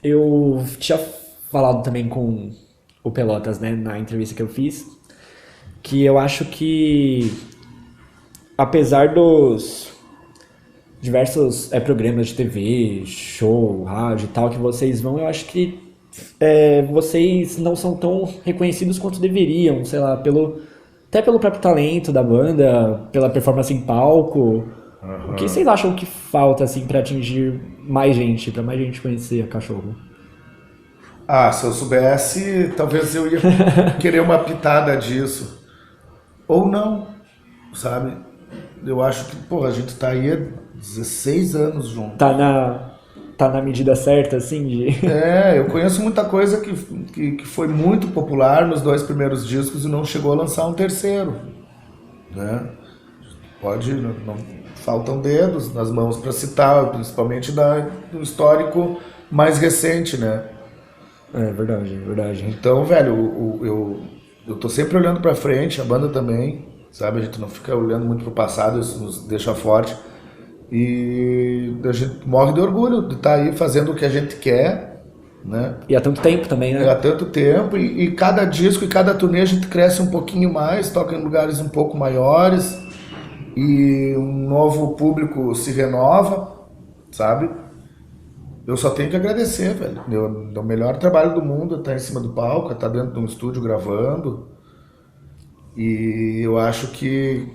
Eu tinha falado também com o Pelotas, né, na entrevista que eu fiz, que eu acho que, apesar dos diversos programas de TV, show, rádio e tal que vocês vão, eu acho que vocês não são tão reconhecidos quanto deveriam, sei lá, até pelo próprio talento da banda, pela performance em palco. O que Aham. vocês acham que falta assim para atingir mais gente, para mais gente conhecer a Cachorro? Ah, se eu soubesse, talvez eu ia querer uma pitada disso. Ou não, sabe? Eu acho que, pô, a gente tá aí há 16 anos Tá juntos. na tá na medida certa assim de É, eu conheço muita coisa que foi muito popular nos dois primeiros discos e não chegou a lançar um terceiro, né? Pode, não faltam dedos nas mãos para citar, principalmente do histórico mais recente, né? É verdade, é verdade. Então, velho, eu tô sempre olhando pra frente, a banda também, sabe? A gente não fica olhando muito pro passado, isso nos deixa forte. E a gente morre de orgulho de estar aí fazendo o que a gente quer, né? E há tanto tempo também, Há né? tanto tempo e cada disco e cada turnê a gente cresce um pouquinho mais, toca em lugares um pouco maiores e um novo público se renova, sabe? Eu só tenho que agradecer, velho. O melhor trabalho do mundo é estar em cima do palco, é estar dentro de um estúdio gravando. E eu acho que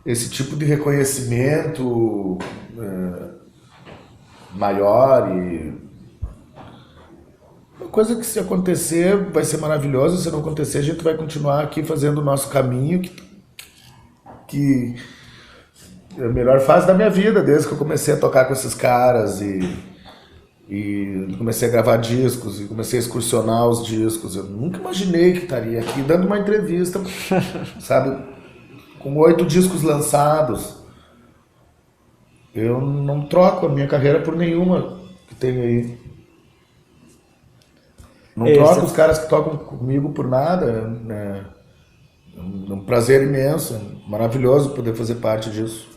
esse tipo de reconhecimento maior e uma coisa que se acontecer vai ser maravilhoso, se não acontecer a gente vai continuar aqui fazendo o nosso caminho que é a melhor fase da minha vida, desde que eu comecei a tocar com esses caras e comecei a gravar discos e comecei a excursionar os discos. Eu nunca imaginei que estaria aqui dando uma entrevista, sabe, com 8 discos lançados. Eu não troco a minha carreira por nenhuma que tem aí. Não troco os Esse, caras que tocam comigo por nada. Né? É um prazer imenso, é maravilhoso poder fazer parte disso.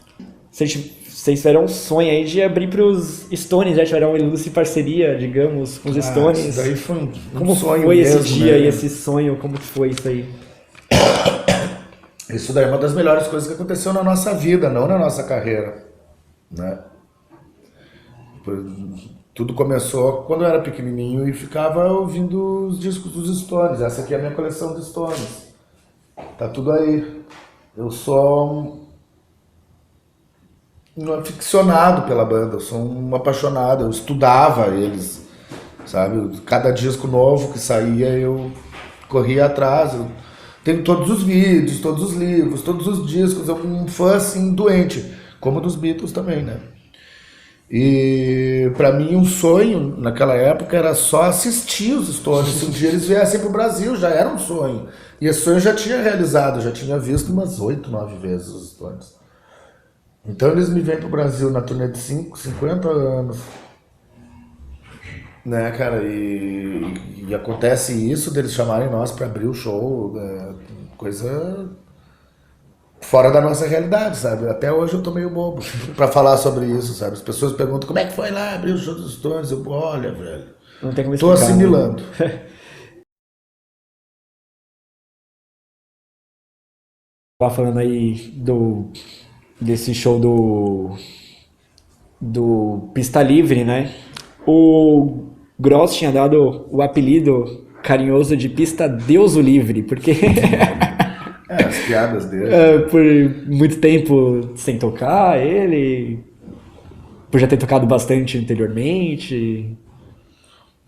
vocês tiveram um sonho aí de abrir pros Stones, já tiveram uma ilustre parceria, digamos, com os Ah, isso Stones. daí foi um Como sonho foi esse mesmo, dia e né? esse sonho? Como que foi isso aí? Isso daí é uma das melhores coisas que aconteceu na nossa vida, não na nossa carreira, né? Tudo começou quando eu era pequenininho e ficava ouvindo os discos dos Stones. Essa aqui é a minha coleção de Stones. Tá tudo aí. Eu sou um aficionado pela banda, eu sou um apaixonado. Eu estudava eles, sabe? Cada disco novo que saía eu corria atrás. Eu tenho todos os vídeos, todos os livros, todos os discos. Eu sou um fã assim doente, como dos Beatles também, né? E pra mim um sonho naquela época era só assistir os Stones. Se um dia eles viessem pro Brasil, já era um sonho. E esse sonho eu já tinha realizado, eu já tinha visto umas 8, 9 vezes os Stones. Então eles me vêm pro Brasil na turnê de 50 anos, né, cara? E acontece isso deles chamarem nós pra abrir o show, né? Coisa fora da nossa realidade, sabe? Até hoje eu tô meio bobo pra falar sobre isso, sabe? As pessoas perguntam como é que foi lá abrir o show dos Stones. Eu, olha, velho, Não tem como tô explicar, né? assimilando. Tava falando aí desse show do Pista Livre, né? O Gross tinha dado o apelido carinhoso de Pista Deus o Livre, porque É, as piadas dele. por muito tempo sem tocar ele, por já ter tocado bastante anteriormente.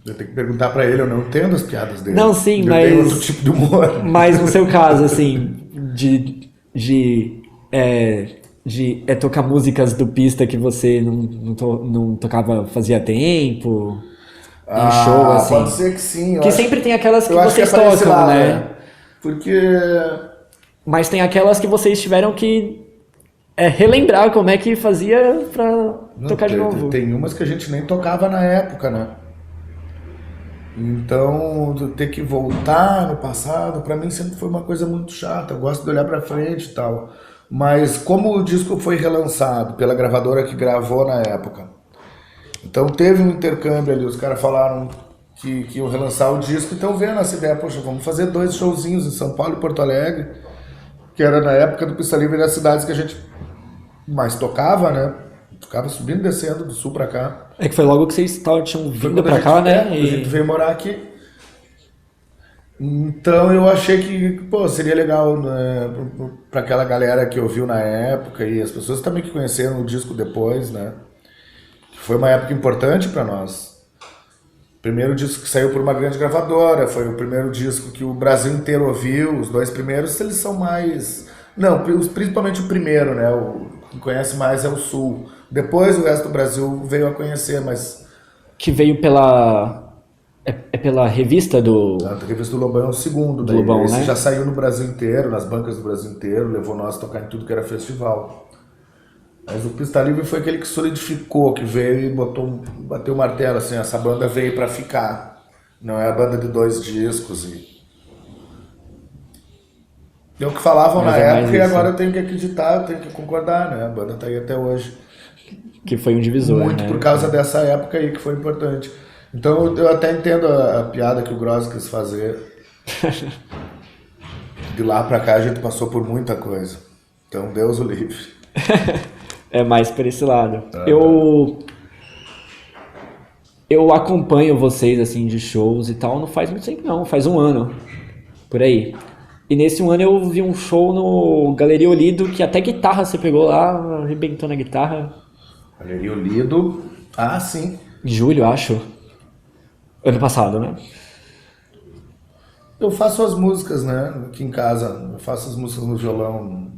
Eu tenho que perguntar pra ele, eu não entendo as piadas Não, dele. sim, Eu tenho outro tipo de humor. mas no seu caso, assim, de tocar músicas do Pista que você não tocava fazia tempo, em show, Ah, pode assim. ser que sim. Que sempre tem aquelas que Eu acho que é vocês para esse tocam, lado, né? né? Porque Mas tem aquelas que vocês tiveram que relembrar como é que fazia pra não, tocar de novo. tem umas que a gente nem tocava na época, né? Então, ter que voltar no passado, pra mim sempre foi uma coisa muito chata. Eu gosto de olhar pra frente e tal. Mas como o disco foi relançado pela gravadora que gravou na época, Então teve um intercâmbio ali, os caras falaram que iam relançar o disco, então vendo essa ideia, poxa, vamos fazer 2 showzinhos em São Paulo e Porto Alegre, que era na época do Pista Livre das cidades que a gente mais tocava, né? Ficava subindo e descendo do sul pra cá. É que foi logo que vocês tinham vindo Quando pra cá, né? a gente veio morar aqui. Então eu achei que, pô, seria legal, né, pra aquela galera que ouviu na época e as pessoas também que conheceram o disco depois, né? Foi uma época importante pra nós. Primeiro disco que saiu por uma grande gravadora, foi o primeiro disco que o Brasil inteiro ouviu. Os 2 primeiros, eles são mais... Não, principalmente o primeiro, né? O que conhece mais é o Sul. Depois o resto do Brasil veio a conhecer, mas... Que veio pela... É pela revista do... A revista do Lobão é o segundo. Do Lobão, esse né? já saiu no Brasil inteiro, nas bancas do Brasil inteiro, levou nós a tocar em tudo que era festival. Mas o Pista Livre foi aquele que solidificou, que veio e bateu o martelo, assim, essa banda veio pra ficar. Não é a banda de 2 discos. É o que falavam Mas na é mais época e isso. agora eu tenho que acreditar, eu tenho que concordar, né? A banda tá aí até hoje. Que foi um divisor, Muito né? por causa dessa época aí que foi importante. Então eu até entendo a piada que o Gross quis fazer. De lá pra cá a gente passou por muita coisa. Então Deus o livre. É mais por esse lado. Eu acompanho vocês, assim, de shows e tal, não faz muito tempo não, faz um ano, por aí. E nesse um ano eu vi um show no Galeria Olido, que até guitarra você pegou lá, arrebentou na guitarra. Galeria Olido. Ah, sim. Em julho, acho. Ano passado, né? Eu faço as músicas, né? Aqui em casa. Eu faço as músicas no violão.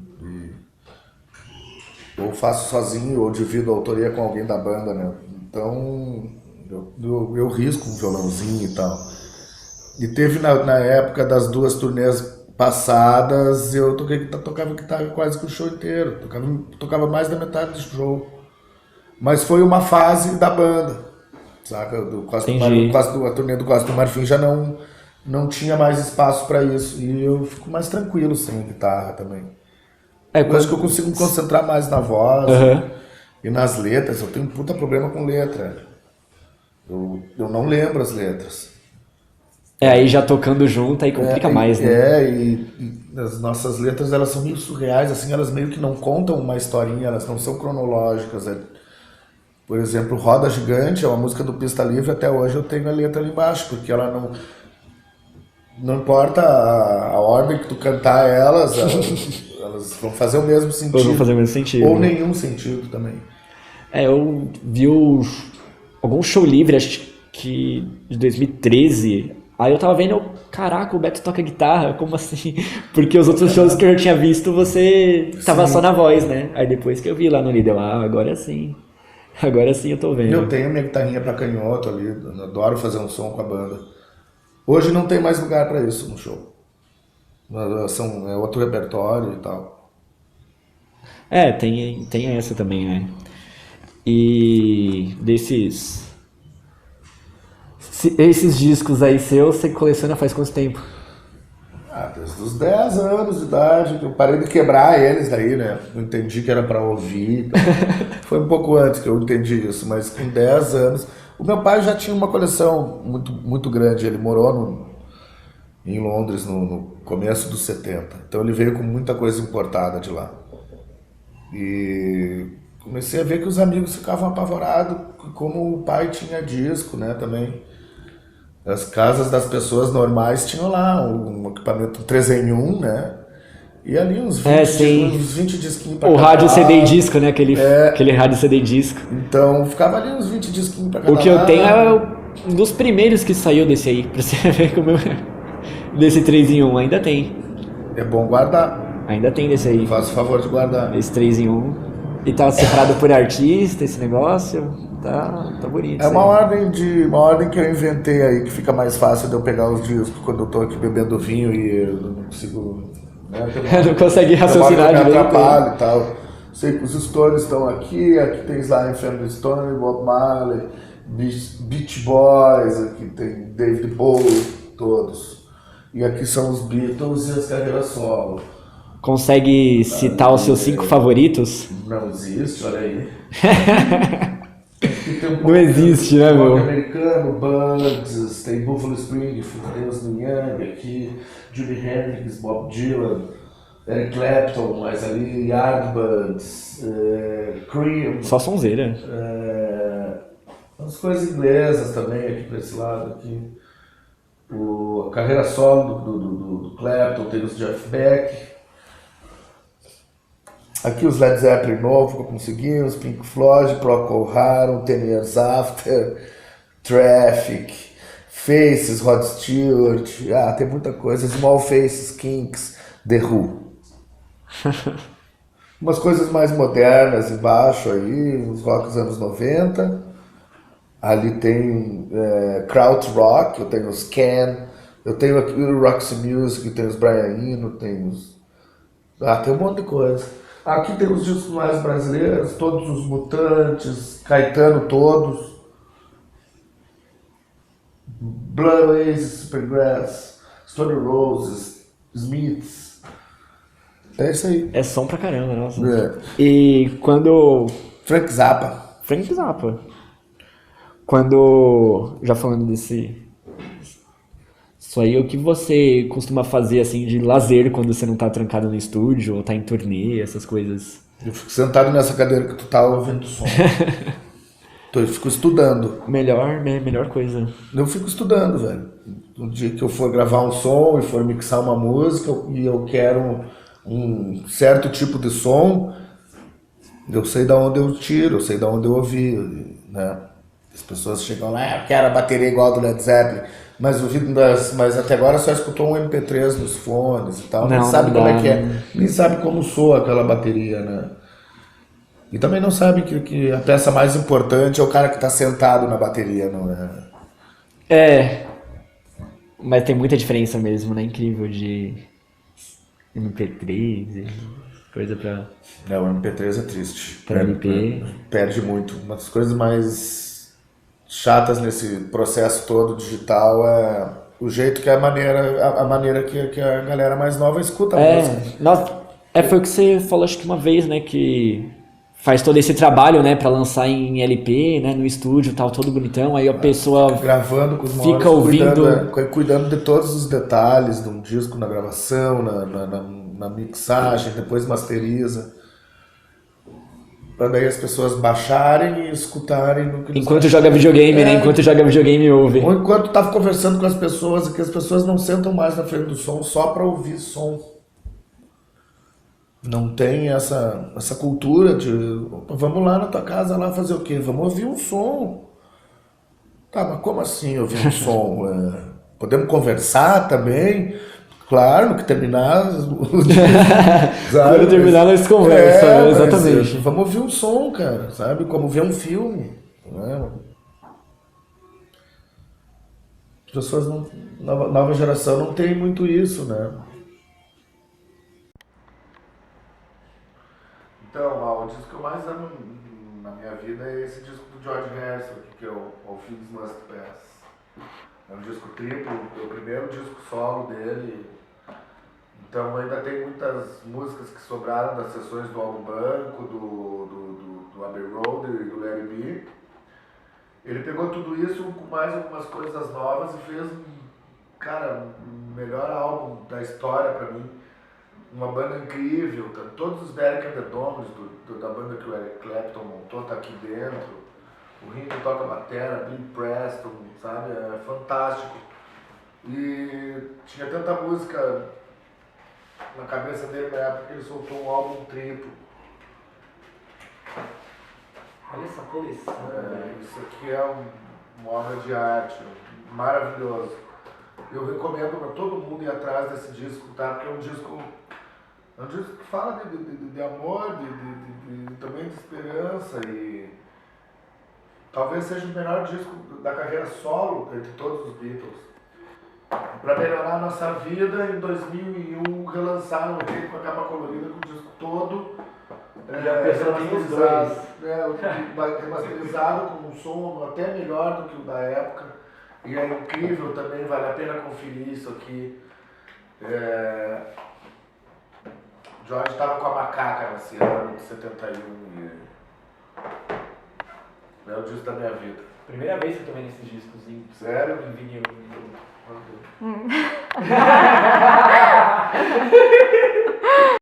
Ou faço sozinho, ou divido a autoria com alguém da banda, né? Então, eu risco um violãozinho e tal. E teve na época das 2 turnês passadas, eu tocava guitarra quase que o show inteiro. Tocava mais da metade do show. Mas foi uma fase da banda, saca? A turnê do Costa do Marfim já não tinha mais espaço para isso. E eu fico mais tranquilo sem guitarra também. Eu acho que eu consigo me concentrar mais na voz e nas letras. Eu tenho um puta problema com letra. Eu não lembro as letras. Aí já tocando junto, aí complica mais, né? E as nossas letras, elas são meio surreais, assim, elas meio que não contam uma historinha, elas não são cronológicas. Por exemplo, Roda Gigante é uma música do Pista Livre, até hoje eu tenho a letra ali embaixo, porque ela não importa a ordem que tu cantar elas vão fazer o mesmo sentido. Ou vão fazer o mesmo sentido. Ou nenhum sentido também. Eu vi algum show livre, acho que de 2013. Aí eu tava vendo, caraca, o Beto toca guitarra, como assim? Porque os outros shows que eu tinha visto, você tava só na voz, né? Aí depois que eu vi lá no Lidl, agora sim eu tô vendo. Eu tenho minha guitarrinha pra canhoto ali, eu adoro fazer um som com a banda. Hoje não tem mais lugar pra isso no show. É outro repertório e tal. Tem essa também, né? E esses discos aí seus, você coleciona faz quanto tempo? Desde os 10 anos de idade, que eu parei de quebrar eles daí, né? Eu entendi que era pra ouvir. Então. Foi um pouco antes que eu entendi isso, mas com 10 anos... O meu pai já tinha uma coleção muito, muito grande, ele morou em Londres no começo dos 70, então ele veio com muita coisa importada de lá. E comecei a ver que os amigos ficavam apavorados como o pai tinha disco, né, também. As casas das pessoas normais tinham lá um equipamento 3 em 1, né? E ali uns 20 disquinhos pra cada lado. O rádio CD e disco, né? Aquele rádio CD e disco. Então ficava ali uns 20 disquinhos pra cada lado. O que eu tenho é um dos primeiros que saiu desse aí, pra você ver como desse 3 em 1, ainda tem. É bom guardar. Ainda tem desse aí. Faça o favor de guardar. Esse 3 em 1. E tá separado por artista, esse negócio. Tá bonito. É uma ordem que eu inventei aí, que fica mais fácil de eu pegar os discos quando eu tô aqui bebendo vinho e eu não consigo... Né, não consegue raciocinar direito. Eu me atrapalho e tal. Sei que os Stones estão aqui tem Sly Family Stone, Bob Marley, Beach Boys, aqui tem David Bowie, todos. E aqui são os Beatles e as carreiras solo. Consegue citar os seus 5 favoritos? Não existe, olha aí. que tem um Não existe, né, rock meu? americano, Bugs, tem Buffalo Springfield, tem os Neil Young aqui, Jimi Hendrix, Bob Dylan, Eric Clapton, mas ali Yardbirds, Cream, Só sonzeira. as coisas inglesas também aqui para esse lado aqui. A carreira solo do Clapton, tem os Jeff Beck. Aqui os Led Zeppelin novo que eu consegui, os Pink Floyd, Procol Harum, Ten Years After, Traffic, Faces, Rod Stewart, tem muita coisa, Small Faces, Kinks, The Who. Umas coisas mais modernas embaixo aí, os rocks anos 90. Ali tem Krautrock, eu tenho os Can, eu tenho aqui o Roxy Music, tem os Brian Eno, tem os... tem um monte de coisa. Aqui tem os discos mais brasileiros, todos os Mutantes, Caetano todos, Blood Oasis, Supergrass, Stone Roses, Smiths. É isso aí. É som pra caramba, nossa. É. E quando... Frank Zappa. Frank Zappa. Quando... Já falando desse... Isso aí, o que você costuma fazer, assim, de lazer quando você não tá trancado no estúdio ou tá em turnê, essas coisas? Eu fico sentado nessa cadeira que tu tá ouvindo o som. Eu fico estudando. Melhor coisa. Eu fico estudando, velho. No dia que eu for gravar um som e for mixar uma música e eu quero um certo tipo de som, eu sei da onde eu tiro, eu sei da onde eu ouvi, né? As pessoas chegam lá, eu quero a bateria igual do Led Zeppelin, mas até agora só escutou um MP3 nos fones e tal, nem Não, sabe não como dá, é que é, nem sabe como soa aquela bateria, né? E também não sabe que a peça mais importante é o cara que tá sentado na bateria, não é? É, mas tem muita diferença mesmo, né? Incrível de MP3 e coisa pra... O MP3 é triste. Pra LP. Perde muito. Uma das coisas mais chatas nesse processo todo digital é o jeito que a maneira que a galera mais nova escuta a música. Foi o que você falou, acho que uma vez, né? Que faz todo esse trabalho, né? Pra lançar em LP, né? No estúdio e tal, todo bonitão. Aí a pessoa Fica gravando com os maiores, fica ouvindo... cuidando de todos os detalhes de um disco na gravação, na mixagem, depois masteriza. Pra daí as pessoas baixarem e escutarem no que eles Enquanto acham. joga videogame, né? Enquanto joga videogame ouve. Ou enquanto tava conversando com as pessoas, que as pessoas não sentam mais na frente do som só pra ouvir som. Não tem essa cultura de vamos lá na tua casa lá fazer o quê? Vamos ouvir um som. Tá, mas como assim ouvir um som? Podemos conversar também? Claro, no que terminar o dia, sabe? Quando terminar, nós conversamos, exatamente. Vamos ouvir um som, cara, sabe? Como ver um filme. Né? As pessoas nova geração não tem muito isso, né? Então, o disco que eu mais amo na minha vida é esse disco do George Harrison, que é o All Things Must Pass. É um disco triplo, é o primeiro disco solo dele. Então ainda tem muitas músicas que sobraram das sessões do álbum branco, do Abbey Road e do Let It Be. Ele pegou tudo isso com mais algumas coisas novas e fez, cara, o melhor álbum da história pra mim. Uma banda incrível, todos os Derek and the Dominos da banda que o Eric Clapton montou tá aqui dentro. O Ringo toca batera, Billy Preston, sabe? É fantástico. E tinha tanta música na cabeça dele na época que ele soltou um álbum triplo. Olha essa coleção. Isso aqui é uma obra de arte, maravilhoso. Eu recomendo para todo mundo ir atrás desse disco, tá? Porque é um disco que fala de amor, também de esperança e talvez seja o melhor disco da carreira solo entre todos os Beatles. Para melhorar a nossa vida, em 2001 relançaram ele com a capa colorida, com o disco todo remasterizado, com um som até melhor do que o da época. E é incrível também, vale a pena conferir isso aqui. George estava com a macaca nesse ano de 71. É o disco da minha vida. Primeira vez que eu tô vendo esses discos em Sério? vinil.